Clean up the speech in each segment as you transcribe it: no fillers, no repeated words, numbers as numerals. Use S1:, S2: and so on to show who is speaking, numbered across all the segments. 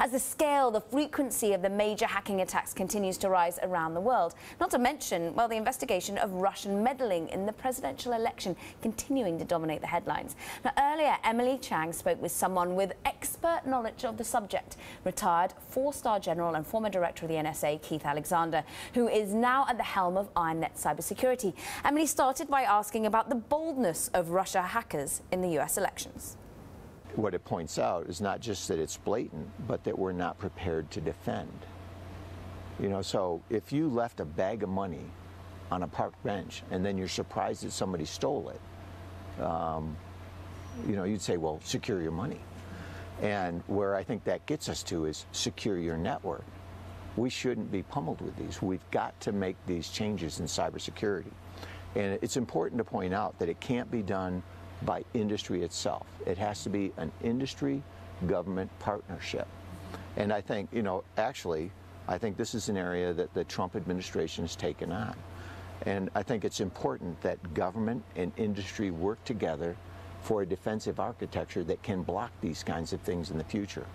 S1: as the scale, the frequency of the major hacking attacks continues to rise around the world. Not to mention, well, the investigation of Russian meddling in the presidential election continuing to dominate the headlines. Now, earlier, Emily Chang spoke with someone with expert knowledge of the subject, retired four-star general and former director of the NSA, Keith Alexander, who is now at the helm of IronNet Cybersecurity. Emily started by asking about the boldness of Russia hackers in the US elections.
S2: What it points out is not just that it's blatant, but that we're not prepared to defend. You know, so if you left a bag of money on a park bench and then you're surprised that somebody stole it, you know, you'd say, well, secure your money. And where I think that gets us to is secure your network. We shouldn't be pummeled with these. We've got to make these changes in cybersecurity. And it's important to point out that it can't be done by industry itself. It has to be an industry-government partnership. And I think, you know, actually, I think this is an area that the Trump administration has taken on. And I think it's important that government and industry work together for a defensive architecture that can block these kinds of things in the future.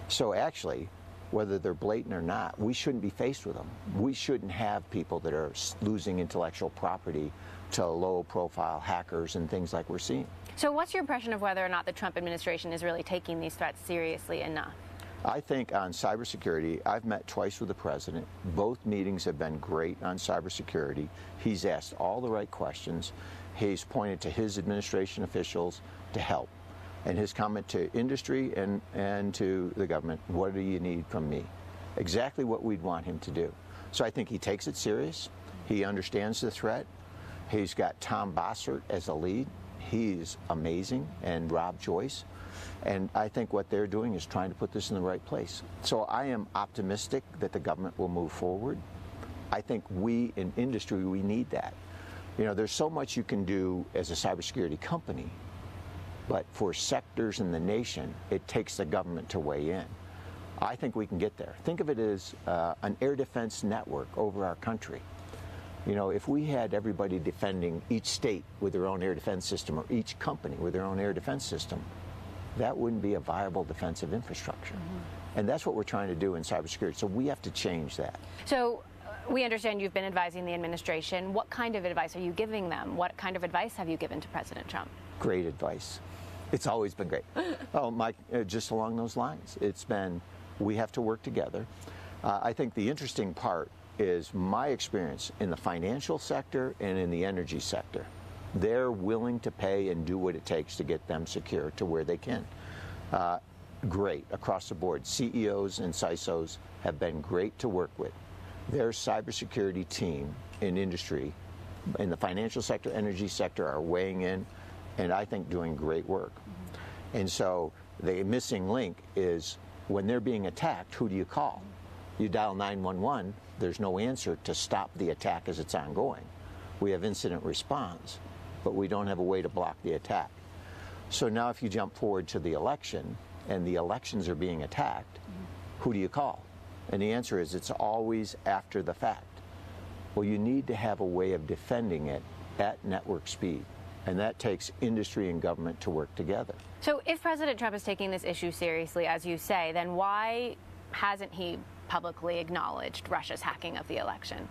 S2: So actually, whether they're blatant or not, we shouldn't be faced with them. We shouldn't have people that are losing intellectual property to low-profile hackers and things like we're seeing.
S3: So what's your impression of whether or not the Trump administration is really taking these threats seriously enough?
S2: I think on cybersecurity, I've met twice with the president. Both meetings have been great on cybersecurity. He's asked all the right questions. He's pointed to his administration officials to help. And his comment to industry and to the government, what do you need from me? Exactly what we'd want him to do. So I think he takes it serious. He understands the threat. He's got Tom Bossert as a lead. He's amazing, and Rob Joyce. And I think what they're doing is trying to put this in the right place. So I am optimistic that the government will move forward. I think we in industry, we need that. You know, there's so much you can do as a cybersecurity company, but for sectors in the nation, it takes the government to weigh in. I think we can get there. Think of it as an air defense network over our country. You know, if we had everybody defending each state with their own air defense system or each company with their own air defense system, that wouldn't be a viable defensive infrastructure. And that's what we're trying to do in cybersecurity. So we have to change that.
S3: So we understand you've been advising the administration. What kind of advice are you giving them? What kind of advice have you given to President Trump?
S2: Great advice. It's always been great. Oh, Mike, just along those lines. It's been, we have to work together. I think the interesting part is my experience in the financial sector and in the energy sector. They're willing to pay and do what it takes to get them secure to where they can. Great, across the board. CEOs and CISOs have been great to work with. Their cybersecurity team in industry, in the financial sector, energy sector, are weighing in and I think doing great work. And so the missing link is when they're being attacked, who do you call? You dial 911, there's no answer to stop the attack as it's ongoing. We have incident response, but we don't have a way to block the attack. So now if you jump forward to the election and the elections are being attacked, who do you call? And the answer is it's always after the fact. Well, you need to have a way of defending it at network speed. And that takes industry and government to work together.
S3: So if President Trump is taking this issue seriously, as you say, then why hasn't he publicly acknowledged Russia's hacking of the election?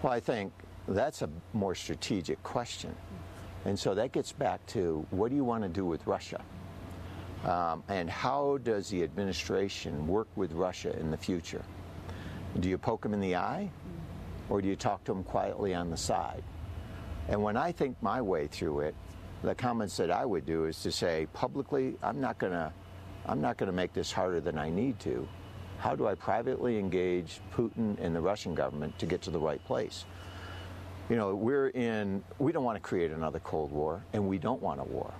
S2: Well, I think that's a more strategic question. And so that gets back to what do you want to do with Russia? And how does the administration work with Russia in the future? Do you poke them in the eye, or do you talk to them quietly on the side? And when I think my way through it, the comments that I would do is to say publicly, I'm not gonna make this harder than I need to. How do I privately engage Putin and the Russian government to get to the right place? You know, we don't want to create another Cold War, and we don't want a war.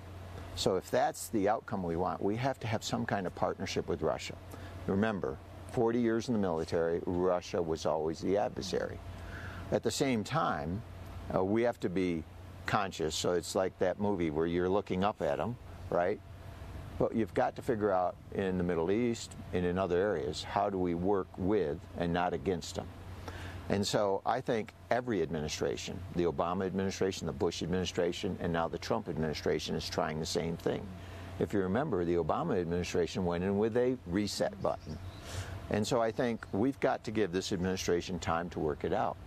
S2: So if that's the outcome we want, we have to have some kind of partnership with Russia. Remember, 40 years in the military, Russia was always the adversary. At the same time, we have to be conscious, so it's like that movie where you're looking up at them, right? But you've got to figure out in the Middle East and in other areas, how do we work with and not against them? And so I think every administration, the Obama administration, the Bush administration, and now the Trump administration is trying the same thing. If you remember, the Obama administration went in with a reset button. And so I think we've got to give this administration time to work it out.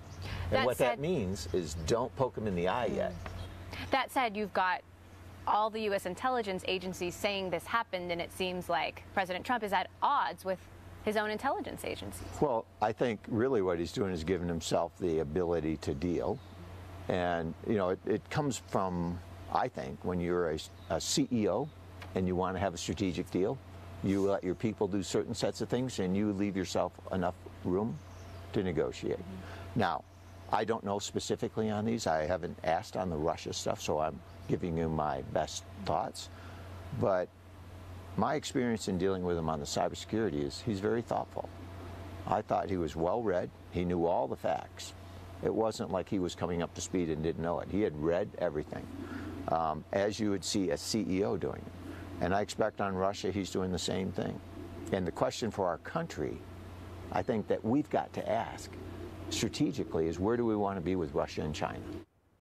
S2: And what that means is don't poke them in the eye yet.
S3: That said, you've got all the U.S. intelligence agencies saying this happened, and it seems like President Trump is at odds with his own intelligence agencies.
S2: Well, I think really what he's doing is giving himself the ability to deal. And, you know, it comes from, I think, when you're a CEO and you want to have a strategic deal, you let your people do certain sets of things and you leave yourself enough room to negotiate. Now, I don't know specifically on these. I haven't asked on the Russia stuff, so I'm giving you my best thoughts. But my experience in dealing with him on the cybersecurity is he's very thoughtful. I thought he was well read. He knew all the facts. It wasn't like he was coming up to speed and didn't know it. He had read everything, as you would see a CEO doing it. And I expect on Russia he's doing the same thing. And the question for our country, I think that we've got to ask strategically, is where do we want to be with Russia and China?